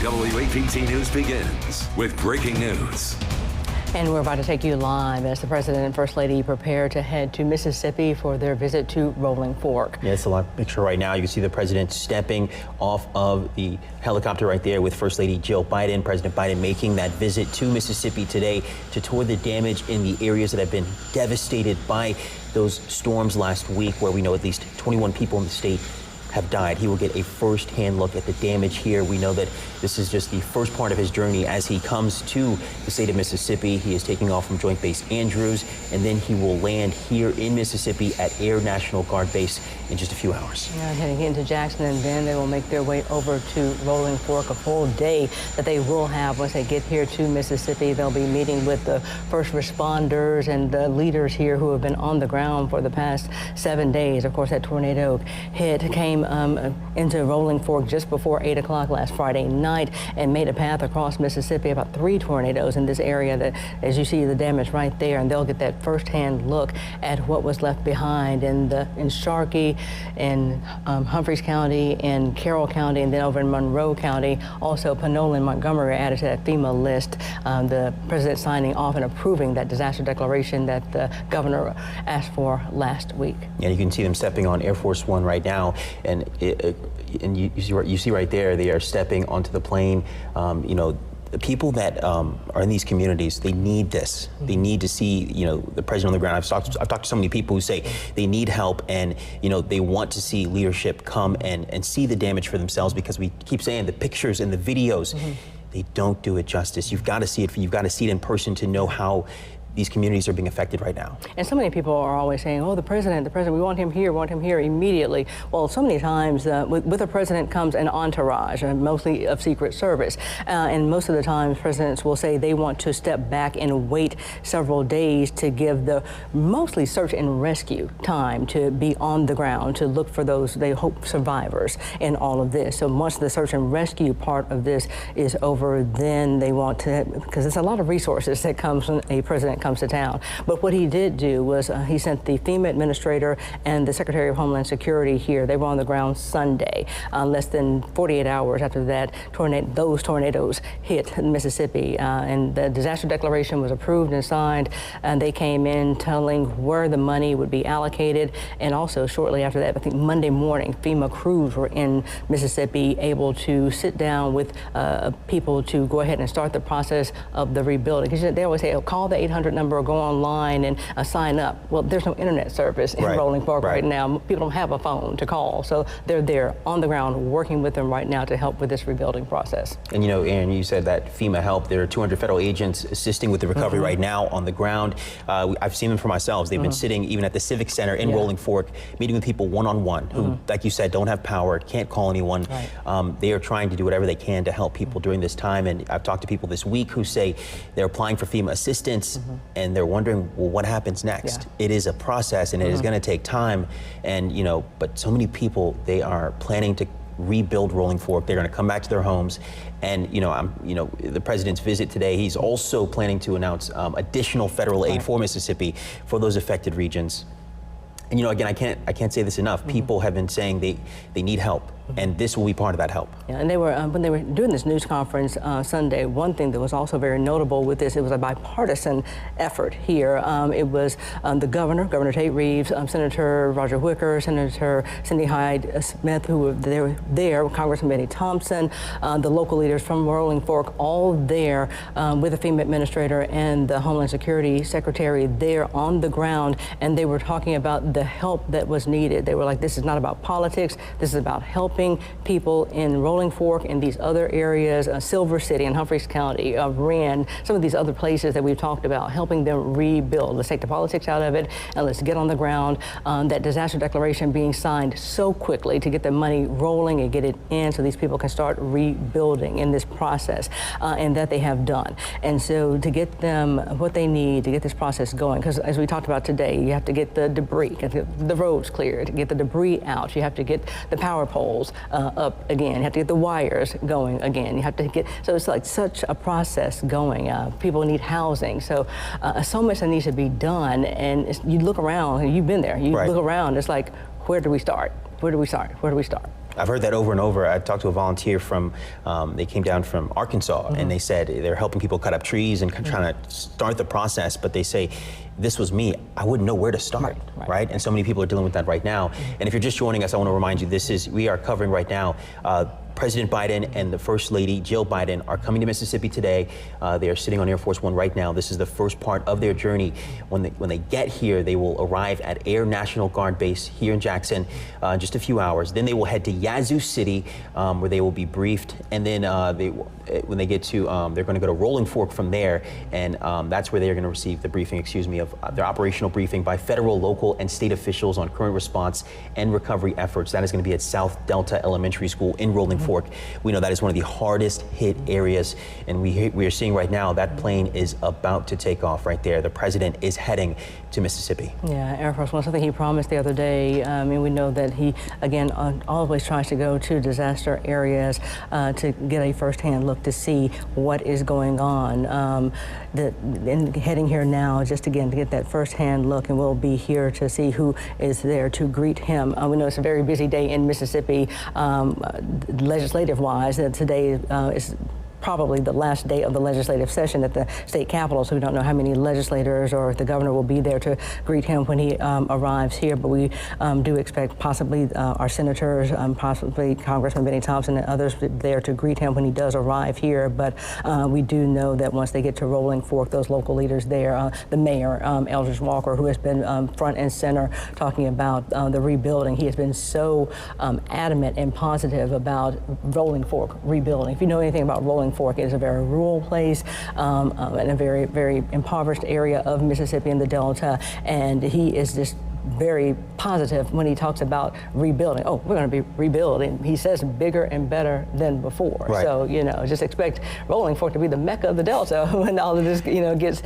WAPT News begins with breaking news. And we're about to take you live as the President and First Lady prepare to head to Mississippi for their visit to Rolling Fork. Yeah, it's a live picture right now. You can see the President stepping off of the helicopter right there with First Lady Jill Biden. President Biden making that visit to Mississippi today to tour the damage in the areas that have been devastated by those storms last week, where we know at least 21 people in the state have died. He will get a first-hand look at the damage here. We know that this is just the first part of his journey as he comes to the state of Mississippi. He is taking off from Joint Base Andrews, and then he will land here in Mississippi at Air National Guard Base in just a few hours. Yeah, heading into Jackson, and then they will make their way over to Rolling Fork. A full day that they will have once they get here to Mississippi. They'll be meeting with the first responders and the leaders here who have been on the ground for the past 7 days. Of course, that tornado came into Rolling Fork just before 8 o'clock last Friday night and made a path across Mississippi. About 3 tornadoes in this area, that, as you see the damage right there, and they'll get that first-hand look at what was left behind in Sharkey, in Humphreys County, in Carroll County, and then over in Monroe County. Also, Panola and Montgomery are added to that FEMA list. The President signing off and approving that disaster declaration that the governor asked for last week. Yeah, you can see them stepping on Air Force One right now. And you see right there, they are stepping onto the plane. You know, the people that are in these communities, they need this. They need to see, you know, the president on the ground. I've talked to so many people who say they need help, and, you know, they want to see leadership come and see the damage for themselves, because we keep saying the pictures and the videos, they don't do it justice. You've got to see it. You've got to see it in person to know how these communities are being affected right now. And so many people are always saying, oh, the president, we want him here immediately. Well, so many times with the president comes an entourage, mostly of Secret Service. And most of the time, presidents will say they want to step back and wait several days to give the mostly search and rescue time to be on the ground, to look for those, they hope, survivors in all of this. So once the search and rescue part of this is over, then they want to, because it's a lot of resources that comes when a president comes to town. But what he did do was he sent the FEMA administrator and the Secretary of Homeland Security here. They were on the ground Sunday. Less than 48 hours after that, those tornadoes hit Mississippi, and the disaster declaration was approved and signed, and they came in telling where the money would be allocated. And also shortly after that, I think Monday morning, FEMA crews were in Mississippi, able to sit down with people to go ahead and start the process of the rebuilding. Because they always say, oh, call the 800 number or go online and sign up. Well, there's no internet service in Rolling Fork right now. People don't have a phone to call, so they're there on the ground working with them right now to help with this rebuilding process. And you know, Aaron, you said that FEMA help. There are 200 federal agents assisting with the recovery right now on the ground. I've seen them for myself. They've been sitting even at the Civic Center in Rolling Fork, meeting with people one-on-one who, like you said, don't have power, can't call anyone. They are trying to do whatever they can to help people during this time. And I've talked to people this week who say they're applying for FEMA assistance, and they're wondering, well, what happens next? It is a process, and it is going to take time. And, you know, but so many people, they are planning to rebuild Rolling Fork. They're going to come back to their homes. And, you know, the president's visit today, he's also planning to announce additional federal aid for Mississippi for those affected regions. And, you know, again, I can't say this enough. People have been saying they need help, and this will be part of that help. Yeah, and they were when they were doing this news conference Sunday, one thing that was also very notable with this, it was a bipartisan effort here. It was the Governor Tate Reeves, Senator Roger Wicker, Senator Cindy Hyde-Smith, who were there, Congressman Benny Thompson, the local leaders from Rolling Fork, all there with the FEMA administrator and the Homeland Security Secretary there on the ground, and they were talking about the help that was needed. They were like, this is not about politics, this is about helping people in Rolling Fork and these other areas, Silver City and Humphreys County, Wren, some of these other places that we've talked about, helping them rebuild. Let's take the politics out of it and let's get on the ground. That disaster declaration being signed so quickly to get the money rolling and get it in so these people can start rebuilding in this process, and that they have done. And so to get them what they need to get this process going, because as we talked about today, you have to get the debris, the roads cleared, get the debris out. You have to get the power poles up again. You have to get the wires going again. You have to get, so it's like such a process going. People need housing. So so much that needs to be done. And you look around, you've been there, you look around, it's like, where do we start? Where do we start? Where do we start? I've heard that over and over. I talked to a volunteer from, they came down from Arkansas, and they said they're helping people cut up trees and trying to start the process, but they say, this was me, I wouldn't know where to start, right? And so many people are dealing with that right now. And if you're just joining us, I want to remind you, we are covering right now, President Biden and the First Lady, Jill Biden, are coming to Mississippi today. They are sitting on Air Force One right now. This is the first part of their journey. When they get here, they will arrive at Air National Guard Base here in Jackson in just a few hours. Then they will head to Yazoo City, where they will be briefed. And then when they get to, they're going to go to Rolling Fork from there. And that's where they are going to receive the briefing, of their operational briefing by federal, local, and state officials on current response and recovery efforts. That is going to be at South Delta Elementary School in Rolling Fork. We know that is one of the hardest hit areas, and we are seeing right now that plane is about to take off right there. The president is heading to Mississippi. Yeah, Air Force One, something he promised the other day. And we know that he, again, always tries to go to disaster areas to get a firsthand look to see what is going on. And heading here now, just again to get that firsthand look, and we'll be here to see who is there to greet him. We know it's a very busy day in Mississippi, legislative-wise. Today is probably the last day of the legislative session at the state capitol, so we don't know how many legislators or if the governor will be there to greet him when he arrives here, but we do expect possibly our senators, possibly Congressman Benny Thompson and others there to greet him when he does arrive here. But we do know that once they get to Rolling Fork, those local leaders there, the mayor, Eldridge Walker, who has been front and center talking about the rebuilding. He has been so adamant and positive about Rolling Fork rebuilding. If you know anything about Rolling Fork, it is a very rural place in a very, very impoverished area of Mississippi in the Delta, and he is just very positive when he talks about rebuilding. Oh, we're going to be rebuilding. He says bigger and better than before. Right. So, just expect Rolling Fork to be the Mecca of the Delta when all of this, gets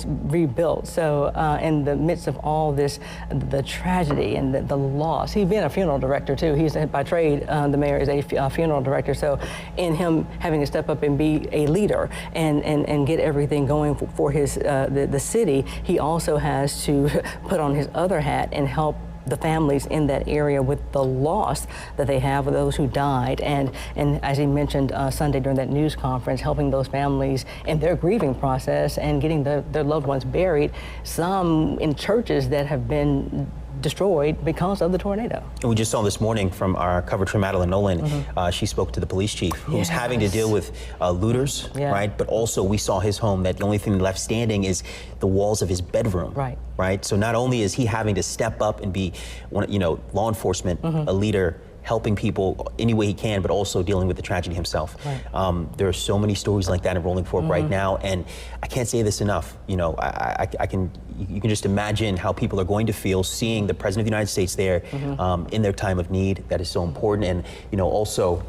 rebuilt. So, in the midst of all this, the tragedy and the loss, he's been a funeral director too. He's by trade, the mayor is a funeral director. So, in him having to step up and be a leader and get everything going for his the city, he also has to put on his other hat and help the families in that area with the loss that they have of those who died. And as he mentioned Sunday during that news conference, helping those families in their grieving process and getting their loved ones buried, some in churches that have been destroyed because of the tornado. And we just saw this morning from our coverage from Madeline Nolan, she spoke to the police chief who's having to deal with looters, right? But also we saw his home that the only thing left standing is the walls of his bedroom, right? So not only is he having to step up and be, law enforcement, a leader, helping people any way he can, but also dealing with the tragedy himself. Right. There are so many stories like that in Rolling Fork right now, and I can't say this enough. You can just imagine how people are going to feel seeing the President of the United States there in their time of need. That is so important, and also,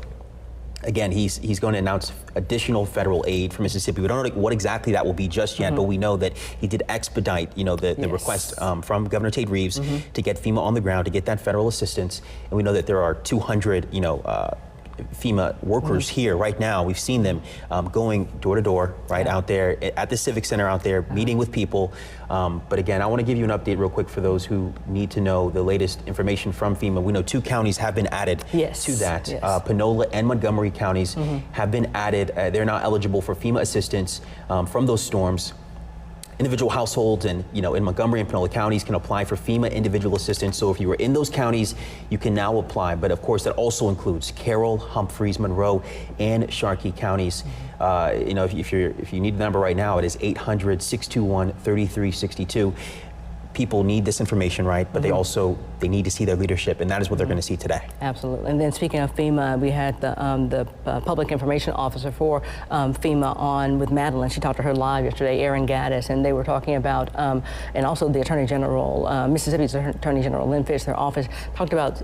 again, he's going to announce additional federal aid for Mississippi. We don't know what exactly that will be just yet, but we know that he did expedite, the request from Governor Tate Reeves to get FEMA on the ground, to get that federal assistance. And we know that there are 200, FEMA workers here right now. We've seen them going door to door, out there at the Civic Center out there, meeting with people. But again, I want to give you an update real quick for those who need to know the latest information from FEMA. We know 2 counties have been added to that. Panola and Montgomery counties have been added. They're now eligible for FEMA assistance from those storms. Individual households in Montgomery and Panola counties can apply for FEMA individual assistance. So if you were in those counties, you can now apply. But of course, that also includes Carroll, Humphreys, Monroe, and Sharkey counties. If you need the number right now, it is 800-621-3362. People need this information, but they need to see their leadership, and that is what they're going to see today. Absolutely. And then speaking of FEMA, we had the public information officer for FEMA on with Madeline. She talked to her live yesterday, Erin Gaddis, and they were talking about, and also the Attorney General, Mississippi's Attorney General Lynn Fitch, their office, talked about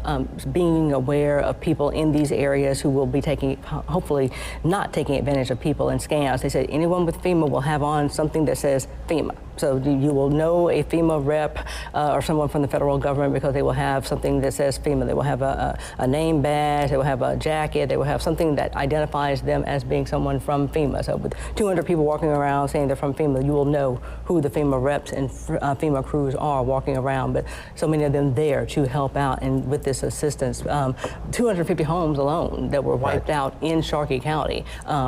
being aware of people in these areas who will be hopefully not taking advantage of people in scams. They said anyone with FEMA will have on something that says FEMA. So you will know a FEMA rep rep or someone from the federal government, because they will have something that says FEMA. They will have a name badge, they will have a jacket, they will have something that identifies them as being someone from FEMA. So with 200 people walking around saying they're from FEMA, you will know who the FEMA reps and FEMA crews are walking around. But so many of them there to help out and with this assistance. 250 homes alone that were wiped out in Sharkey County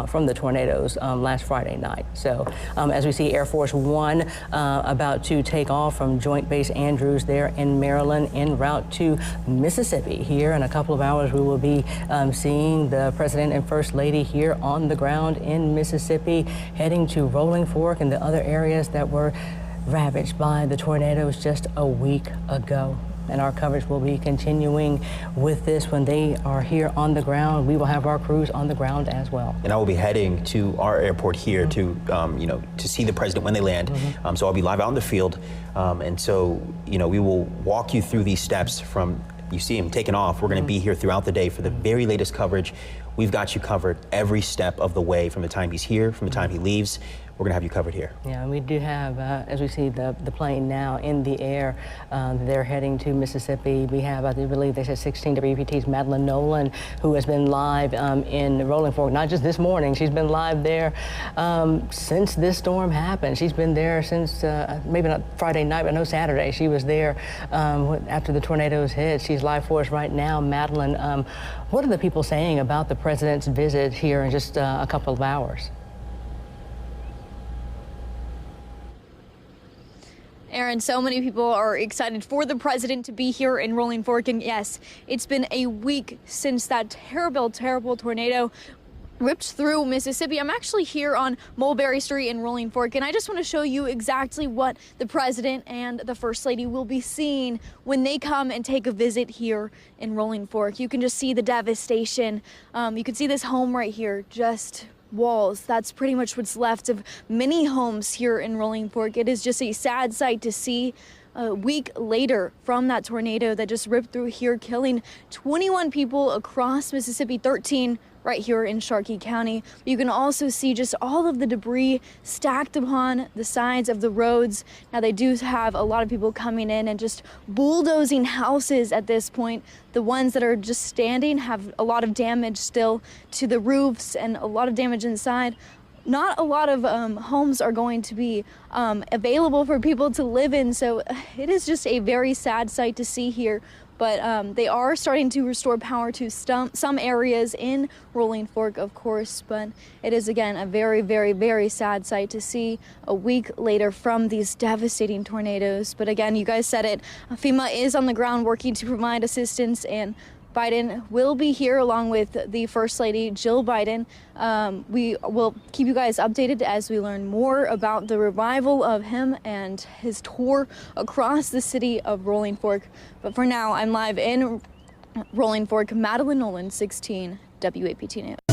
from the tornadoes last Friday night. So as we see Air Force One about to take off from Joint Base Andrews there in Maryland en route to Mississippi. Here in a couple of hours we will be seeing the President and First Lady here on the ground in Mississippi, heading to Rolling Fork and the other areas that were ravaged by the tornadoes just a week ago. And our coverage will be continuing with this when they are here on the ground. We will have our crews on the ground as well. And I will be heading to our airport here to, to see the president when they land. So I'll be live out in the field. And so, we will walk you through these steps from, you see him taking off. We're going to be here throughout the day for the very latest coverage. We've got you covered every step of the way from the time he's here, from the time he leaves. We're going to have you covered here. Yeah, and we do have, as we see the plane now in the air, they're heading to Mississippi. We have, I believe they said 16 WPT's Madeline Nolan, who has been live in Rolling Fork, not just this morning. She's been live there since this storm happened. She's been there since, maybe not Friday night, but no, Saturday. She was there after the tornadoes hit. She's live for us right now. Madeline, what are the people saying about the president's visit here in just a couple of hours? Aaron, so many people are excited for the president to be here in Rolling Fork. And yes, it's been a week since that terrible, terrible tornado ripped through Mississippi. I'm actually here on Mulberry Street in Rolling Fork, and I just want to show you exactly what the president and the first lady will be seeing when they come and take a visit here in Rolling Fork. You can just see the devastation. You can see this home right here, just walls. That's pretty much what's left of many homes here in Rolling Fork. It is just a sad sight to see a week later from that tornado that just ripped through here, killing 21 people across Mississippi, 13 right here in Sharkey County. You can also see just all of the debris stacked upon the sides of the roads. Now they do have a lot of people coming in and just bulldozing houses at this point. The ones that are just standing have a lot of damage still to the roofs and a lot of damage inside. Not a lot of homes are going to be available for people to live in, so it is just a very sad sight to see here. But they are starting to restore power to some areas in Rolling Fork, of course. But it is, again, a very, very, very sad sight to see a week later from these devastating tornadoes. But again, you guys said it, FEMA is on the ground working to provide assistance, and Biden will be here along with the First Lady, Jill Biden. We will keep you guys updated as we learn more about the revival of him and his tour across the city of Rolling Fork. But for now, I'm live in Rolling Fork. Madeline Nolan, 16 WAPT News.